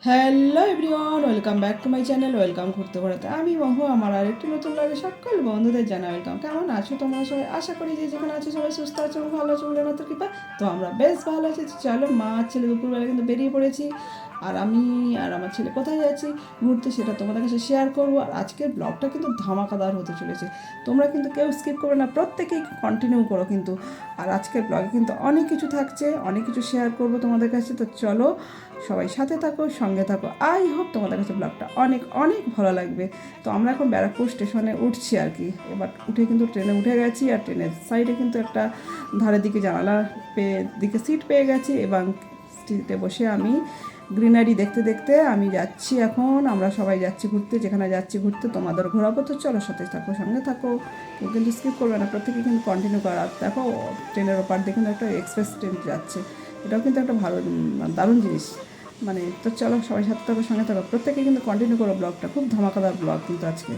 Hello everyone, welcome back to my channel. Welcome ঘুরতে ঘোরাতে আমি মহু। আমার আরেকটি নতুন লাগে সকল বন্ধুদের জানা ওয়েলকাম। কেমন আছো তোমরা সবাই? আশা করি যে যেখানে আছো সবাই সুস্থ আছো এবং ভালো আছো বলে তো কৃপা। তো আমরা বেশ ভালো আছি। চলো, মা আর ছেলে দুপুরবেলা কিন্তু বেরিয়ে পড়েছি। আর আমি আর আমার ছেলে কোথায় যাচ্ছি ঘুরতে সেটা তোমাদের কাছে শেয়ার করবো। আর আজকের ব্লগটা কিন্তু ধামাকাদার হতে চলেছে। তোমরা কিন্তু কেউ স্কিপ করবে না, প্রত্যেকেই কন্টিনিউ করো কিন্তু। আর আজকের ব্লগে কিন্তু অনেক কিছু থাকছে, অনেক কিছু শেয়ার করবো তোমাদের কাছে। তো চলো সবাই সাথে থাকো, সঙ্গে থাকো। আই হোপ তোমাদের কাছে ব্লগটা অনেক অনেক ভালো লাগবে। তো আমরা এখন ব্যারাকপুর স্টেশনে উঠছি আর কি। এবার উঠে কিন্তু ট্রেনে উঠে গেছি। আর ট্রেনের সাইডে কিন্তু একটা ধারের দিকে জানালা দিকে সিট পেয়ে গেছি এবং সিটে বসে আমি গ্রিনারি দেখতে দেখতে আমি যাচ্ছি। এখন আমরা সবাই যাচ্ছি ঘুরতে, যেখানে যাচ্ছি ঘুরতে তোমাদের ঘোরাবো। তো চলো সাথে থাকো, সঙ্গে থাকো, কেউ কিন্তু স্কিপ করবে না, প্রত্যেকে কিন্তু কন্টিনিউ করা। দেখো ট্রেনের ওপার দিয়ে কিন্তু একটা এক্সপ্রেস ট্রেন যাচ্ছে, এটাও কিন্তু একটা ভালো দারুণ জিনিস। মানে তো চলো সবাই সাথে থাকো, সঙ্গে থাকো, প্রত্যেকে কিন্তু কন্টিনিউ করো ব্লগটা। খুব ধামাকাদার ব্লগ কিন্তু আজকে।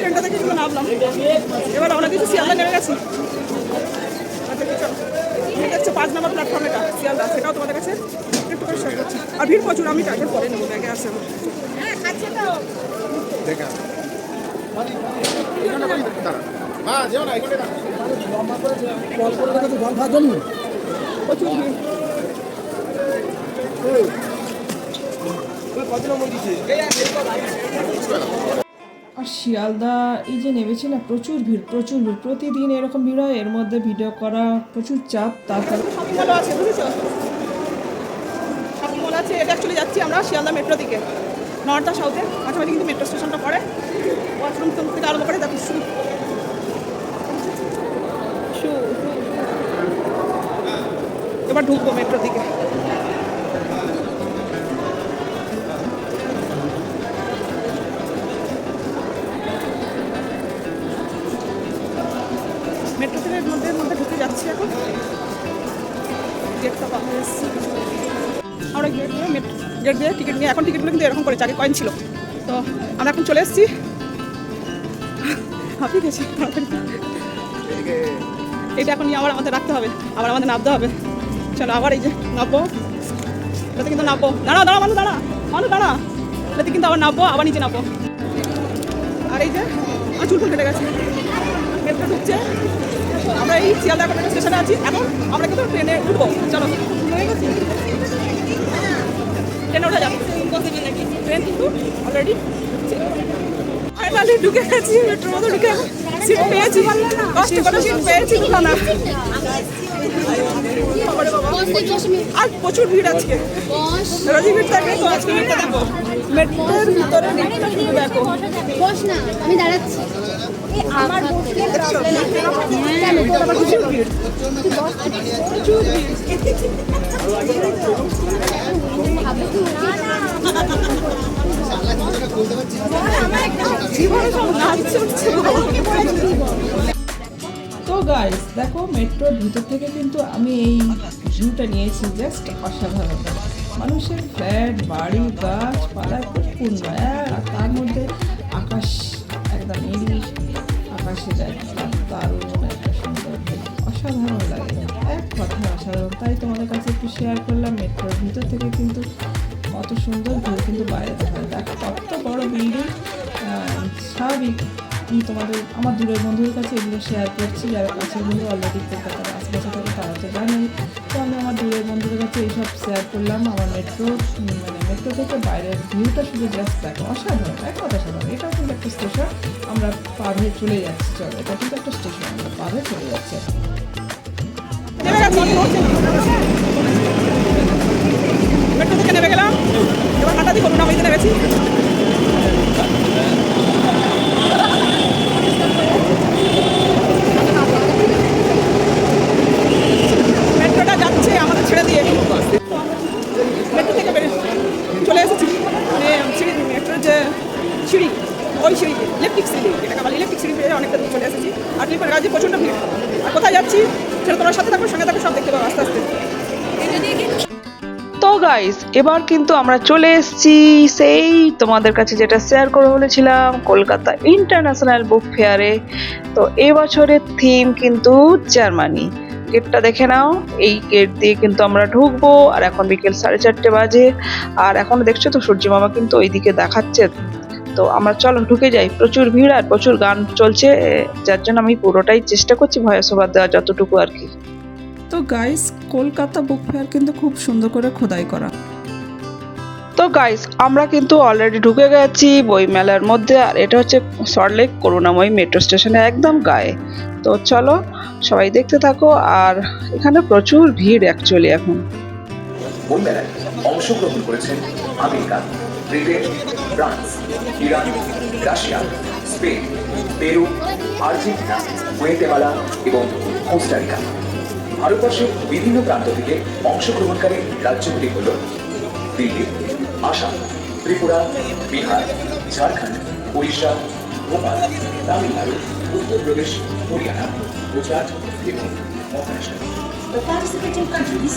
ট্রেনটা থেকে কিন্তু নামলাম, এবার আমরা কিছু শিয়ালদা নেমে গেছি। দেখছো 5 নম্বর প্ল্যাটফর্ম, এটা শিয়ালদা, সেটাও তোমাদের কাছে একটু করে শেয়ার করছি। আর ভিড় প্রচুর, আমি টাইটেল পরে নেবো, ব্যাগে আছে আমার। প্রচুর ভিড়। আর শিয়ালদা এই যে নেমেছি না, প্রচুর ভিড়, প্রচুর ভিড়। প্রতিদিন এরকম ভিড় হয়, এর মধ্যে ভিডিও করা প্রচুর চাপ। তারপরে শপিং মল আছে, বুঝেছো, শপিং মল আছে। এটা অ্যাকচুয়ালি যাচ্ছি আমরা শিয়ালদা মেট্রো দিকে, নর্থ সাউথে মাঝামাঝি কিন্তু মেট্রো স্টেশনটা পড়ে। ওয়াশরুম থেকে আরম্ভ করে দেখো শুরু। এবার ঢুকবো মেট্রো দিকে। মেট্রো ট্রেনের মধ্যে ঢুকে যাচ্ছি এখন। গেটটা পাওয়া যাচ্ছে, আমরা গেট দিয়ে টিকিট নিয়ে, এখন টিকিটগুলো কিন্তু এরকম করেছে, আগে কয়েন ছিল। তো আমরা এখন চলে এসেছি, হাঁপিয়ে গেছি। এটা এখন নিয়ে আবার আমাদের রাখতে হবে, আবার আমাদের নামতে হবে। চলো আবার এই যে নামবো, এটাতে কিন্তু নামবো। দাঁড়া দাঁড়া মানুষ, দাঁড়া মানুষ, দাঁড়া। এটাতে কিন্তু আবার নামবো, আবার নিচে নামবো। আর এই যে আমার চুল ফুল কেটে গেছে। মেট্রো ঢুকছে, আমরা এই শিয়ালদা মেট্রো স্টেশনে আছি। এখন আমরা কিন্তু ট্রেনে উঠবো। চলো ট্রেনে উঠে যাবো। ট্রেন কিন্তু অলরেডি ফাইনালি ঢুকে গেছি মেট্রোর মধ্যে। ঢুকে সিট পেয়েছি, কষ্ট করে সিট পেয়েছি না। আর প্রচুর ভিড় আজকে, রোজই ভিড় থাকে। তো আজকে ভিড়টা দেখো, মেট্রোর ভিতরে শুধু দেখো। আমি দাঁড়াচ্ছি। আমার প্রচুর ভিড়, প্রচুর ভিড়। তো গাইস দেখো, মেট্রোর ভিতর থেকে কিন্তু আমি এই ভিউটা নিয়েছি, জাস্ট অসাধারণ। মানুষের ফ্ল্যাট, বাড়ি, গাছপালা খুব পূর্ণ, আর তার মধ্যে আকাশ একদম নীল, আকাশের একটা দারুণ একটা সুন্দর, অসাধারণ লাগে, এক কথা অসাধারণ। তাই তোমাদের কাছে একটু শেয়ার করলাম। মেট্রোর ভিতর থেকে কিন্তু কত সুন্দর ভিউ কিন্তু বাইরে দেখা যায়। দেখো কত বড় বিল্ডিং। স্বাভাবিক আমি আমার দূরের বন্ধুদের কাছে এগুলো শেয়ার করছি, যারা কাছের বন্ধু অলরেডি কলকাতার আশেপাশে থাকে তারা তো জানেই। তো আমি আমার দূরের বন্ধুদের কাছে এইসব শেয়ার করলাম। আমার মেট্রো থেকে বাইরের ভিউটা শুধু জাস্ট দেখো, অসাধারণ, এক কথা অসাধারণ। এটাও কিন্তু একটা স্টেশন, আমরা পার হয়ে চলে যাচ্ছি। চলো, এটা কিন্তু একটা স্টেশন, আমরা পার হয়ে চলে যাচ্ছি। মেট্রো থেকে নেমে গেলাম, এবার হাঁটা দিয়ে করুন, আমি নেমেছি। মেট্রোটা যাচ্ছে আমাদের ছেড়ে দিয়ে। মেট্রো থেকে চলে এসেছি, মানে মেট্রোর যে সিঁড়ি, ওই সিঁড়ি ইলেকট্রিক সিঁড়ি, যেটাকে বলে ইলেকট্রিক সিঁড়ি পেয়ে অনেকটা চলে এসেছি। আর ক্লিপের কাজে প্রচণ্ড ভিড়। আর কোথায় যাচ্ছি সেটা তোমার সাথে থাকো, সঙ্গে থাকো, সব দেখতে পাবো আস্তে আস্তে। তো গাইস এবার কিন্তু আমরা চলে এসেছি সেই তোমাদের কাছে যেটা শেয়ার করে বলেছিলাম, কলকাতা ইন্টারন্যাশনাল বুক ফেয়ারে। তো এবছরের থিম কিন্তু জার্মানি। গেটটা দেখে নাও, এই গেট দিয়ে কিন্তু আমরা ঢুকবো। আর এখন বিকেল 4:30 বাজে, আর এখন দেখছো তো সূর্য মামা কিন্তু ওইদিকে দেখাচ্ছে। তো আমরা চলো ঢুকে যাই। প্রচুর ভিড় আর প্রচুর গান চলছে, যার জন্য আমি পুরোটাই চেষ্টা করছি ভয়েস ওভার দেওয়ার যতটুকু আর কি। তো গাইস, কলকাতা বুক ফেয়ার কিন্তু খুব সুন্দর করে খোদাই করা। তো গাইস, আমরা কিন্তু অলরেডি ঢুকে গেছি বইমেলার মধ্যে, আর এটা হচ্ছে সল্টলেক করুণাময়ী মেট্রো স্টেশনের একদম গায়ে। তো চলো সবাই দেখতে থাকো, আর এখানে প্রচুর ভিড় অ্যাকচুয়ালি এখন। বইমেলায় অংশগ্রহণ করেছেন America, Britain, France, Iran, Russia, Spain, Peru, Argentina, Guatemala এবং কোস্টারিকা। ভারতবর্ষের বিভিন্ন প্রান্ত থেকে অংশগ্রহণকারী রাজ্যগুলি হল দিল্লি, আসাম, ত্রিপুরা, বিহার, ঝাড়খণ্ড, উড়িষ্যা, ভোপাল, তামিলনাড়ু, উত্তরপ্রদেশ, হরিয়ানা, গুজরাট এবং Maharashtra. The participating countries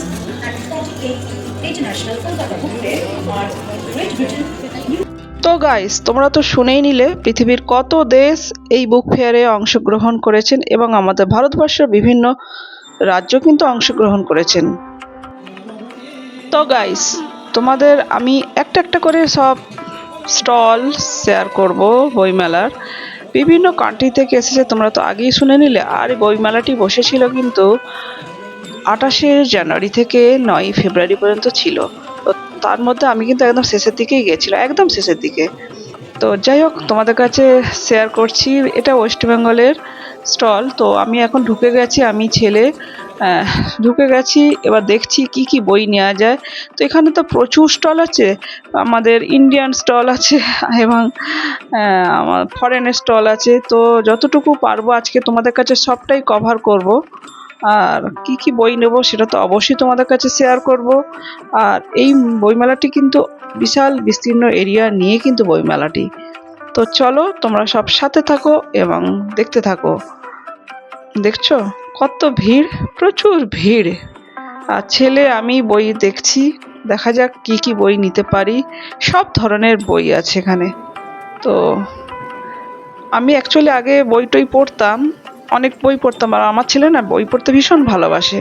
at 48th International Kolkata Book Fair are Great Britain, New তো গাইস, তোমরা তো শুনেই নিলে পৃথিবীর কত দেশ এই বুক ফেয়ারে অংশগ্রহণ করেছেন, এবং আমাদের ভারতবর্ষের বিভিন্ন রাজ্য কিন্তু অংশগ্রহণ করেছেন। তো গাইস, তোমাদের আমি একটা একটা করে সব স্টল শেয়ার করব বইমেলার। বিভিন্ন কান্ট্রি থেকে এসেছে, তোমরা তো আগেই শুনে নিলে। আর এই বইমেলাটি বসেছিল কিন্তু 28শে জানুয়ারি থেকে 9ই ফেব্রুয়ারি পর্যন্ত ছিল। তো তার মধ্যে আমি কিন্তু একদম শেষের দিকেই গেছিলাম, একদম শেষের দিকে। তো যাই হোক, তোমাদের কাছে শেয়ার করছি। এটা ওয়েস্ট বেঙ্গলের স্টল। তো আমি এখন ঢুকে গেছি, আমি ছেলে ঢুকে গেছি। এবার দেখছি কি কি বই নেওয়া যায়। তো এখানে তো প্রচুর স্টল আছে, আমাদের ইন্ডিয়ান স্টল আছে এবং আমার ফরেনের স্টল আছে। তো যতটুকু পারবো আজকে তোমাদের কাছে সবটাই কভার করব। আর কি কি বই নেব সেটা তো অবশ্যই তোমাদের কাছে শেয়ার করব। আর এই বইমেলাটি কিন্তু বিশাল বিস্তীর্ণ এরিয়া নিয়ে কিন্তু বইমেলাটি। তো চলো তোমরা সব সাথে থাকো এবং দেখতে থাকো। দেখছো কত ভিড়, প্রচুর ভিড়। আর ছেলে আমি বই দেখছি, দেখা যাক কি কি বই নিতে পারি। সব ধরনের বই আছে এখানে। তো আমি অ্যাকচুয়ালি আগে বই টই পড়তাম, অনেক বই পড়তাম। আর আমার ছেলে না বই পড়তে ভীষণ ভালোবাসে।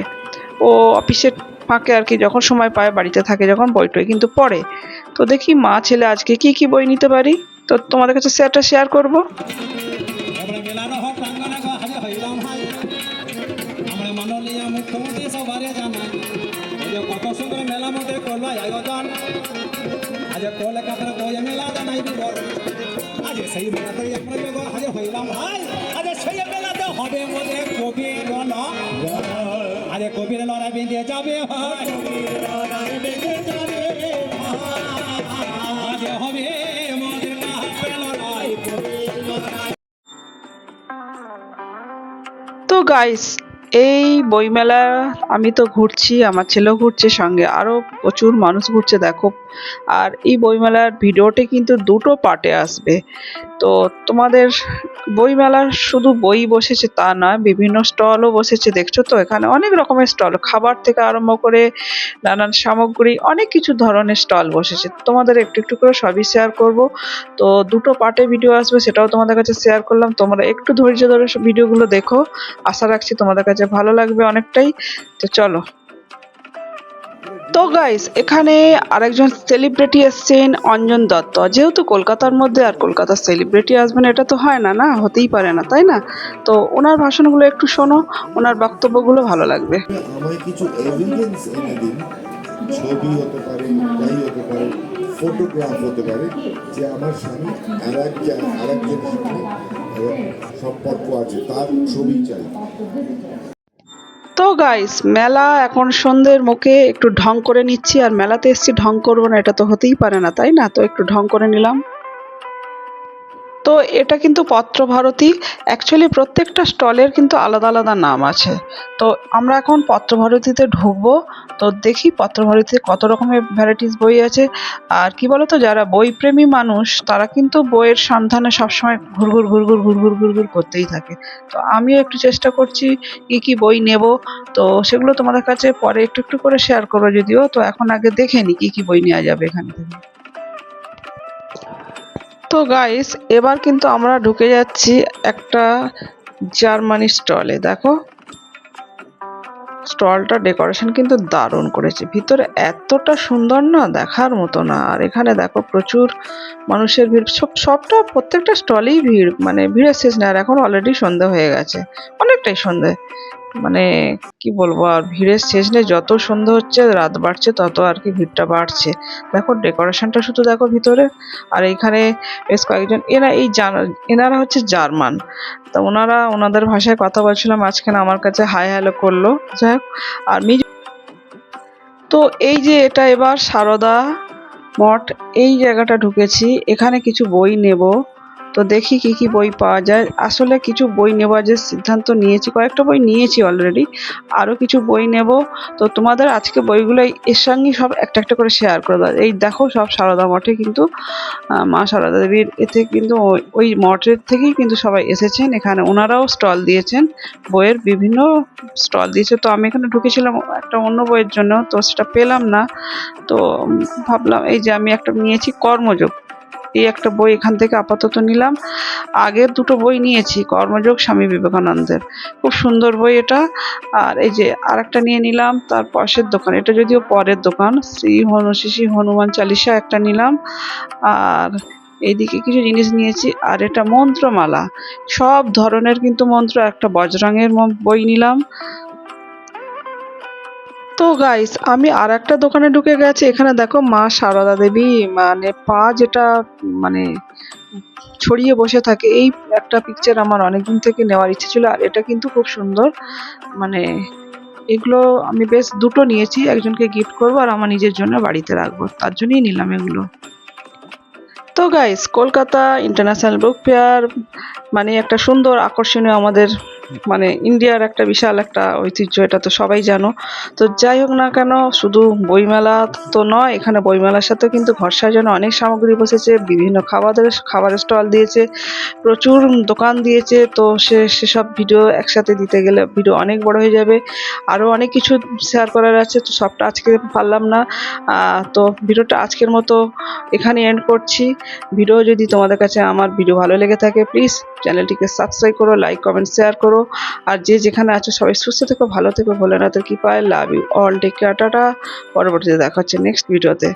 ও অফিসের ফাঁকে আর কি যখন সময় পায়, বাড়িতে থাকে যখন, বই টই কিন্তু পড়ে। তো দেখি মা ছেলে আজকে কি কি বই নিতে পারি, তো তোমাদের কাছে শেয়ার করব। আমরা মেলানো হোক প্রাঙ্গণে হাজির হইলাম ভাই, আমরা মাননীয় মুখ্যমন্ত্রী সবারে জানাই যে কত সুন্দর মেলা মধ্যে করলো আয়োজন। আজ কলকাতার বই মেলা জানাই বিবর, আজ সেই মেলাতে আমরা হাজির হইলাম ভাই। আজ সেই মেলাতে হবে মধ্যে কবির আজ কবির লড়াই বেঁধে যাবে ভাই, আজ হবে মধ্যে লড়াই। তো গাইস, এই বইমেলা আমি তো ঘুরছি, আমার ছেলেও ঘুরছে, সঙ্গে আরও প্রচুর মানুষ ঘুরছে দেখো। আর এই বইমেলার ভিডিওটি কিন্তু দুটো পার্টে আসবে। তো তোমাদের বইমেলার শুধু বই বসেছে তা নয়, বিভিন্ন স্টলও বসেছে। দেখছো তো এখানে অনেক রকমের স্টল, খাবার থেকে আরম্ভ করে নানান সামগ্রী, অনেক কিছু ধরনের স্টল বসেছে। তোমাদের একটু একটু করে সবই শেয়ার করব। তো দুটো পার্টে ভিডিও আসবে, সেটাও তোমাদের কাছে শেয়ার করলাম। তোমরা একটু ধৈর্য ধরে সব ভিডিওগুলো দেখো, আশা রাখছি তোমাদের কাছে ভালো লাগবে অনেকটাই। তো চলো। তো গাইস, এখানে আরেকজন সেলিব্রিটি এসছেন, অঞ্জন দত্ত। যেহেতু কলকাতার মধ্যে, আর কলকাতার সেলিব্রিটি আসবেন এটা তো হয় না, না হতেই পারে না, তাই না? তো ওনার ভাষণগুলো একটু শোনো, ওনার বক্তব্যগুলো ভালো লাগবে। আমায় কিছু এভিডেন্স এনে দিন, ছবি হতে পারে, যাই হতে পারে, ফটোগ্রাফ হতে পারে, যে আমার স্বামী আরেকজনের সঙ্গে সম্পর্ক আছে, তার ছবি চাই। তো গাইস, মেলা এখন সন্ধ্যের মুখে একটু ঢং করে নিচ্ছি। আর মেলাতে এসছি ঢং করবো না, এটা তো হতেই পারে না, তাই না? তো একটু ঢং করে নিলাম। তো এটা কিন্তু পত্রভারতী। অ্যাকচুয়ালি প্রত্যেকটা স্টলের কিন্তু আলাদা আলাদা নাম আছে। তো আমরা এখন পত্রভারতীতে ঢুকবো। তো দেখি পত্রভারতীতে কত রকমের ভ্যারাইটিস বই আছে। আর কি বলতো, যারা বইপ্রেমী মানুষ তারা কিন্তু বইয়ের সন্ধানে সবসময় ঘুরঘুর ঘুরঘুর ঘুরঘুর ঘুরঘুর করতেই থাকে। তো আমিও একটু চেষ্টা করছি কি কি বই নেব। তো সেগুলো তোমাদের কাছে পরে একটু একটু করে শেয়ার করবো যদিও। তো এখন আগে দেখে নি কি কি বই নেওয়া যাবে এখান থেকে। তো গাইস, এবার কিন্তু আমরা ঢুকে যাচ্ছি একটা জার্মানি স্টলে। দেখো স্টলটা ডেকোরেশন কিন্তু দারুণ করেছে, ভিতরে এতটা সুন্দর না দেখার মতো না। আর এখানে দেখো প্রচুর মানুষের ভিড়, সবটা প্রত্যেকটা স্টলেই ভিড়, মানে ভিড়ের শেষ না। আর এখন অলরেডি সন্ধে হয়ে গেছে, অনেকটাই সন্ধে, মানে কি বলবো, আর ভিড়ের শেষ নেই। যত সন্ধ্যা হচ্ছে রাত বাড়ছে তত আর কি ভিড়টা বাড়ছে। দেখো ডেকোরেশনটা শুধু দেখো ভিতরে। আর এইখানে বেশ কয়েকজন, এনারা হচ্ছে জার্মান, তা ওনাদের ভাষায় কথা বলছিলাম, মাঝখানে আমার কাছে হাই হ্যালো করলো। যাই হোক, আর তো এই যে এটা এবার সারদা মঠ, এই জায়গাটা ঢুকেছি, এখানে কিছু বই নেব। তো দেখি কি কি বই পাওয়া যায়। আসলে কিছু বই নেওয়ার যে সিদ্ধান্ত নিয়েছি, কয়েকটা বই নিয়েছি অলরেডি, আরও কিছু বই নেব। তো তোমাদের আজকে বইগুলো এর সঙ্গে সব একটা একটা করে শেয়ার করে দাও। এই দেখো সব সারদা মঠে কিন্তু মা সারদা দেবীর এতে কিন্তু ওই মঠের থেকেই কিন্তু সবাই এসেছেন। এখানে ওনারাও স্টল দিয়েছেন, বইয়ের বিভিন্ন স্টল দিয়েছে। তো আমি এখানে ঢুকেছিলাম একটা অন্য বইয়ের জন্য, তো সেটা পেলাম না। তো ভাবলাম এই যে আমি একটা নিয়েছি কর্মযোগ, এই একটা বই এখান থেকে আপাতত নিলাম। আগের দুটো বই নিয়েছি, কর্মযোগ স্বামী বিবেকানন্দের, খুব সুন্দর বই এটা। আর এই যে আর একটা নিয়ে নিলাম তার পাশের দোকান, এটা যদিও পরের দোকান, শ্রী হনুমান চালিসা একটা নিলাম। আর এইদিকে কিছু জিনিস নিয়েছি। আর এটা মন্ত্রমালা, সব ধরনের কিন্তু মন্ত্র, একটা বজরঙের বই নিলাম। তো গাইস আমি আর একটা দোকানে ঢুকে গেছি। এখানে দেখো মা সারদা দেবী, মানে পা যেটা মানে ছড়িয়ে বসে থাকে, এই একটা পিকচার আমার অনেকদিন থেকে নেওয়ার ইচ্ছে ছিল। আর এটা কিন্তু খুব সুন্দর, মানে এগুলো আমি বেশ দুটো নিয়েছি, একজনকে গিফট করবো আর আমার নিজের জন্য বাড়িতে রাখবো, তার জন্যই নিলাম এগুলো। তো guys Kolkata international book fair মানে একটা সুন্দর আকর্ষণীয় আমাদের মানে ইন্ডিয়ার একটা বিশাল একটা ঐতিহ্য, এটা তো সবাই জানো। তো যাই হোক না কেন, শুধু বইমেলা তো নয়, এখানে বইমেলার সাথে কিন্তু ঘর সাজানো অনেক সামগ্রী বসেছে, বিভিন্ন খাবারের স্টল দিয়েছে, প্রচুর দোকান দিয়েছে। তো সেসব ভিডিও একসাথে দিতে গেলে ভিডিও অনেক বড় হয়ে যাবে, আরও অনেক কিছু শেয়ার করার আছে, তো সবটা আজকে পারলাম না। তো ভিডিওটা আজকের মতো এখানে এন্ড করছি। ভিডিও যদি তোমাদের কাছে আমার ভিডিও ভালো লেগে থাকে, প্লিজ চ্যানেলটিকে সাবস্ক্রাইব করো, লাইক কমেন্ট শেয়ার করো। আর যে যেখানে আছো সবাই সুস্থ থেকো, ভালো থেকো, ভোলেনাথের কৃপায়। Love you all, take care, tata. পরবর্তীতে দেখা হচ্ছে নেক্সট ভিডিওতে।